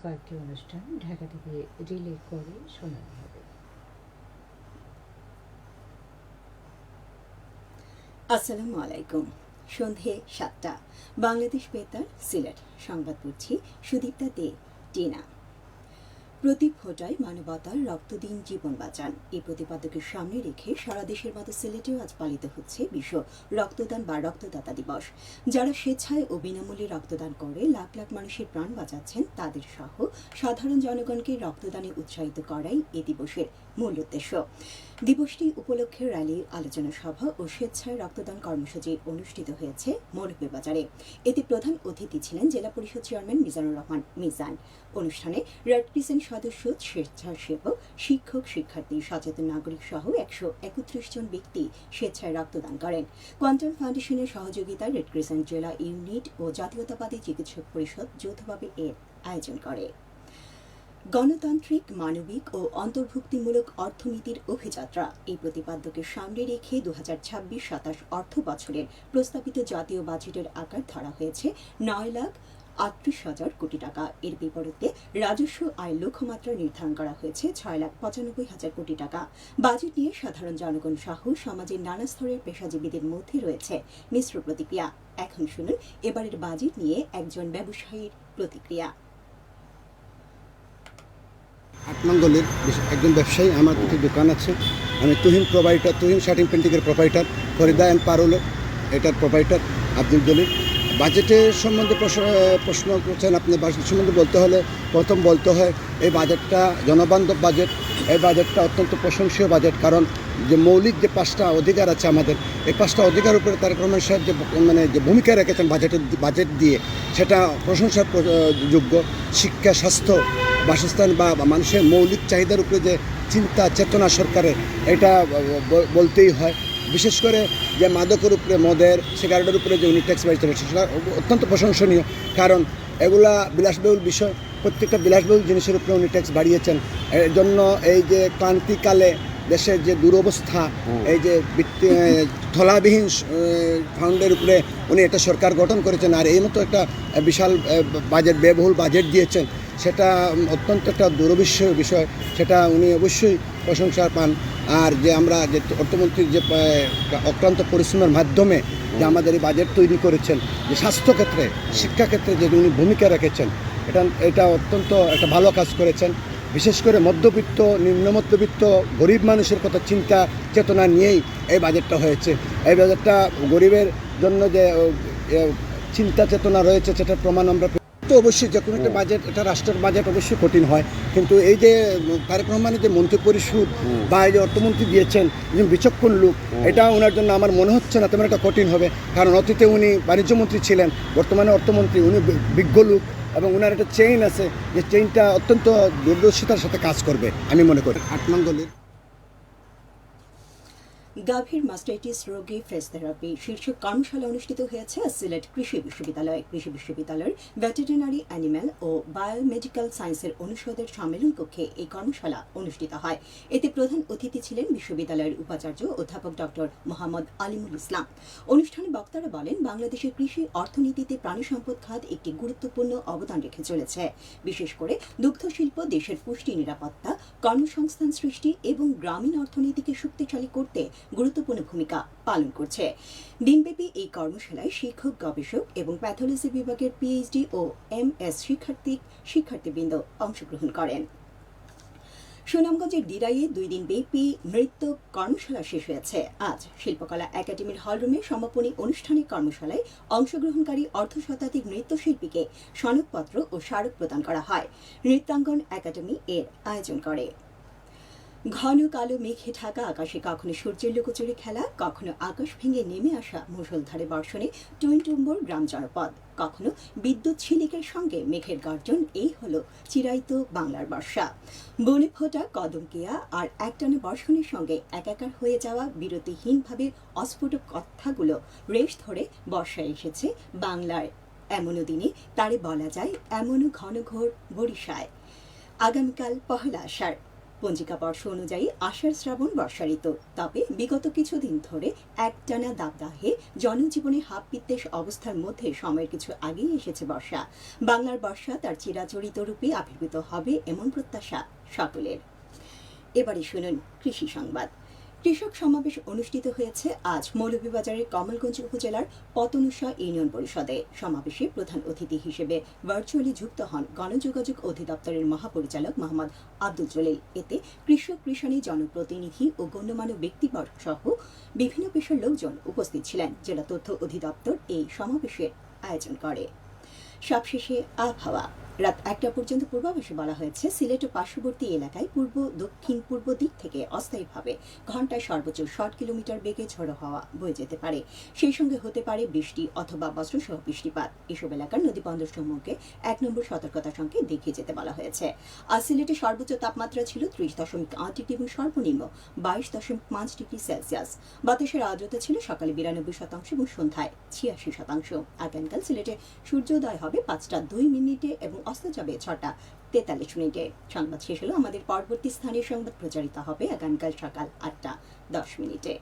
কয়েকটি অনুষ্ঠান ঢাকা থেকে রিলে করে শোনানো হবে। আসসালামু আলাইকুম। সন্ধে 7টা, বাংলাদেশ বেতার সিলেট। সংবাদ পড়ছি সুদীপ্তা দে, টিনা। প্রতীক ফোটায় মানবতার রক্ত দিন, জীবন বাঁচান, এই প্রতিপাদ্যকে সামনে রেখে সারা দেশের মতো সিলেটেও আজ পালিত হচ্ছে বিশ্ব রক্তদান বা রক্তদাতা দিবস। যারা স্বেচ্ছায় ও বিনামূল্যে রক্তদান করে লাখ লাখ মানুষের প্রাণ বাঁচাচ্ছেন, তাদের সহ সাধারণ জনগণকে রক্তদানে উৎসাহিত করাই এ দিবসের মূল উদ্দেশ্য। দিবসটি উপলক্ষে র্যালি, আলোচনা সভা ও স্বেচ্ছায় রক্তদান কর্মসূচি অনুষ্ঠিত হয়েছে মৌলভীবাজারে। এতে প্রধান অতিথি ছিলেন জেলা পরিষদ চেয়ারম্যান মিজানুর রহমান মিজান। অনুষ্ঠানে রেড ক্রিসেন্ট সদস্য, স্বেচ্ছাসেবক, শিক্ষক, শিক্ষার্থী, সচেতন নাগরিক সহ 131 জন ব্যক্তি স্বেচ্ছায় রক্তদান করেন। কোয়ান্টাম ফাউন্ডেশনের সহযোগিতায় রেড ক্রিসেন্ট জেলা ইউনিট ও জাতীয়তাবাদী চিকিৎসক পরিষদ যৌথভাবে এর আয়োজন করে। গণতান্ত্রিক, মানবিক ও অন্তর্ভুক্তিমূলক অর্থনীতির অভিযাত্রা, এই প্রতিপাদ্যকে সামনে রেখে 2026-27 অর্থ বছরের প্রস্তাবিত জাতীয় বাজেটের আকার ধরা হয়েছে 9,38,000 কোটি টাকা। এর বিপরীতে রাজস্ব আয় লক্ষ্যমাত্রা নির্ধারণ করা হয়েছে 6,95,000 কোটি টাকা। বাজেট নিয়ে সাধারণ জনগণ সহ সমাজের নানা স্তরের পেশাজীবীদের মধ্যে রয়েছে মিশ্র প্রতিক্রিয়া। এখন শুনুন এবারের বাজেট নিয়ে একজন ব্যবসায়ীর প্রতিক্রিয়া। 8 নং গলির একজন ব্যবসায়ী, আমার দুটি দোকান আছে। আমি তুহিন শার্টিং পেন্টিংয়ের প্রোপাইটার, ফরিদা অ্যান্ড পারুল এটার প্রোপাইটার আব্দুল জলিল। বাজেটের সম্বন্ধে প্রশ্ন করছেন আপনি। বাজেট সম্বন্ধে প্রথম বলতে হয় এই বাজেটটা জনবান্ধব বাজেট। এই বাজেটটা অত্যন্ত প্রশংসনীয় বাজেট, কারণ যে মৌলিক যে 5টা অধিকার আছে আমাদের, এই 5টা অধিকার উপরে তারেক রহমান সাহেব যে ভূমিকা রেখেছেন বাজেট দিয়ে, সেটা প্রশংসার যোগ্য। শিক্ষা, স্বাস্থ্য, বাসস্থান বা মানুষের মৌলিক চাহিদার উপরে যে চিন্তা চেতনা সরকারের, এটা বলতেই হয়। বিশেষ করে যে মাদকের উপরে, মদের, সিগারেটের উপরে যে উনি ট্যাক্স বাড়িতে রয়েছে, সেটা অত্যন্ত প্রশংসনীয়, কারণ এগুলা বিলাসবহুল বিষয়। প্রত্যেকটা বিলাসবহুল জিনিসের উপরে উনি ট্যাক্স বাড়িয়েছেন। এর জন্য এই যে ক্রান্তিকালে দেশের যে দুরবস্থা, এই যে থলাবিহীন ফান্ডের উপরে উনি একটা সরকার গঠন করেছেন, আর এই মতো একটা বিশাল ব্যয়বহুল বাজেট দিয়েছেন, সেটা অত্যন্ত একটা দুরবিশ্বর বিষয়। সেটা উনি অবশ্যই প্রশংসা পান। আর যে আমরা যে অর্থমন্ত্রীর যে অক্লান্ত পরিশ্রমের মাধ্যমে যে আমাদের এই বাজেট তৈরি করেছেন, যে স্বাস্থ্যক্ষেত্রে, শিক্ষাক্ষেত্রে যে উনি ভূমিকা রেখেছেন, এটা অত্যন্ত একটা ভালো কাজ করেছেন। বিশেষ করে মধ্যবিত্ত, নিম্ন মধ্যবিত্ত, গরিব মানুষের কথা চিন্তা চেতনা নিয়েই এই বাজেটটা হয়েছে। এই বাজেটটা গরিবের জন্য যে চিন্তা চেতনা রয়েছে, সেটার প্রমাণ আমরা তো অবশ্যই। যে কোনো একটা বাজেট, এটা রাষ্ট্রের বাজেট, অবশ্যই কঠিন হয়, কিন্তু এই যে তারেক রহমানের যে মন্ত্রী পরিষদ বা এই যে অর্থমন্ত্রী দিয়েছেন, একজন বিচক্ষণ লোক, এটা ওনার জন্য আমার মনে হচ্ছে না তেমন একটা কঠিন হবে, কারণ অতীতে উনি বাণিজ্যমন্ত্রী ছিলেন, বর্তমানে অর্থমন্ত্রী। উনি বিজ্ঞ লোক এবং ওনার একটা চেইন আছে, যে চেইনটা অত্যন্ত দূরদর্শিতার সাথে কাজ করবে আমি মনে করি। 8 নং গলির গাভীর মাস্টাইটিস রোগী ফ্রেশ থেরাপি শীর্ষক কর্মশালা অনুষ্ঠিত হয়েছে সিলেট কৃষি বিশ্ববিদ্যালয়ের ভেটেরিনারি, অ্যানিম্যাল ও বায়োমেডিক্যাল সায়েন্সের অনুষদের সম্মেলন কক্ষে এই কর্মশালা অনুষ্ঠিত হয়। এতে প্রধান অতিথি ছিলেন বিশ্ববিদ্যালয়ের উপাচার্য অধ্যাপক ডক্টর মোহাম্মদ আলিমুল ইসলাম। অনুষ্ঠানে বক্তারা বলেন, বাংলাদেশের কৃষি অর্থনীতিতে প্রাণী সম্পদ খাত একটি গুরুত্বপূর্ণ অবদান রেখে চলেছে। বিশেষ করে দুগ্ধ শিল্প দেশের পুষ্টি, নিরাপত্তা, কর্মসংস্থান সৃষ্টি এবং গ্রামীণ অর্থনীতিকে শক্তিশালী করতে গুরুত্বপূর্ণ ভূমিকা পালন করছে। দিনব্যাপী এই কর্মশালায় শিক্ষক, গবেষক এবং প্যাথোলজি বিভাগের পিএইচডি ও এমএস শিক্ষার্থীবৃন্দ অংশগ্রহণ করেন। সুনামগঞ্জের দিরাইয়ে 2 দিন ব্যাপী নৃত্য কর্মশালা শেষ হয়েছে আজ। শিল্পকলা একাডেমির হলরুমে সমাপনী অনুষ্ঠানে কর্মশালায় অংশগ্রহণকারী অর্ধশতাধিক নৃত্যশিল্পীকে সনদপত্র ও স্মারক প্রদান করা হয়। নৃত্যাঙ্গন একাডেমি এর আয়োজন করে। ঘন কালো মেঘে ঢাকা আকাশে কখনো সূর্যের লুকোচুরি খেলা, কখনো আকাশ ভেঙে নেমে আসা মুষলধারে বর্ষণে টুইনটুম্বর গ্রাম জনপদ, কখনো বিদ্যুৎ ঝিলিকের সঙ্গে মেঘের গর্জন। এই হলো চিরায়ত বাংলার বর্ষা। বনে ফোটা কদম কেয়া আর একটানা বর্ষণের সঙ্গে একাকার হয়ে যাওয়া বিরতিহীনভাবে অস্ফুট কথাগুলো রেশ ধরে বর্ষা এসেছে বাংলার এমনও দিনে, তারে বলা যায় এমনও ঘন ঘোর বরিশায়। আগামীকাল 1 আষাঢ়। পঞ্জিকা বর্ষ অনুযায়ী আষাঢ় শ্রাবণ বর্ষা ঋতু। তবে বিগত কিছুদিন ধরে একটানা দাবদাহে জনজীবনে হাপ বিদ্বেষ অবস্থার মধ্যে সময়ের কিছু আগেই এসেছে বর্ষা। বাংলার বর্ষা তার চিরাচরিত রূপে আবির্ভূত হবে এমন প্রত্যাশা সকলের। এবারে শুনুন কৃষি সংবাদ। কৃষক সমাবেশ অনুষ্ঠিত হয়েছে আজ মৌলভীবাজারের কমলগঞ্জ উপজেলার পতনুষা ইউনিয়ন পরিষদে। সমাবেশে প্রধান অতিথি হিসেবে ভার্চুয়ালি যুক্ত হন গণযোগাযোগ অধিদপ্তরের মহাপরিচালক মোহাম্মদ আব্দুল জলিল। এতে কৃষক, কৃষানি, জনপ্রতিনিধি ও গণ্যমান্য ব্যক্তিবর্গ সহ বিভিন্ন পেশার লোকজন উপস্থিত ছিলেন। জেলা তথ্য অধিদপ্তর এই সমাবেশের আয়োজন করে। সবশেষে আবহাওয়া। রাত 1টা পর্যন্ত পূর্বাভাসে বলা হয়েছে, সিলেট ও পার্শ্ববর্তী এলাকায় পূর্ব দক্ষিণ পূর্ব দিক থেকে অস্থায়ীভাবে ঘন্টায় সর্বোচ্চ 60 কিলোমিটার বেগে ঝোড়ো হাওয়া বয়ে যেতে পারে। সেই সঙ্গে হতে পারে বৃষ্টি অথবা বজ্রসহ বৃষ্টিপাত। এসব এলাকার নদীবন্দরসমূহকে 1 নম্বর সতর্কতা সংকেত দেখিয়ে যেতে বলা হয়েছে। আজ সিলেটে সর্বোচ্চ তাপমাত্রা ছিল 30.8 ডিগ্রি এবং সর্বনিম্ন 22.5 ডিগ্রি সেলসিয়াস। বাতাসের আর্দ্রতা ছিল সকালে 92% এবং সন্ধ্যায় 86%। আগামীকাল সিলেটে সূর্যোদয় হবে 5টা 2 মিনিটে এবং অস্ত যাবে 6টা 43 মিনিটে। সংবাদ শেষ হলো। আমাদের পরবর্তী স্থানীয় সংবাদ প্রচারিত হবে আগামীকাল সকাল 8টা 10 মিনিটে।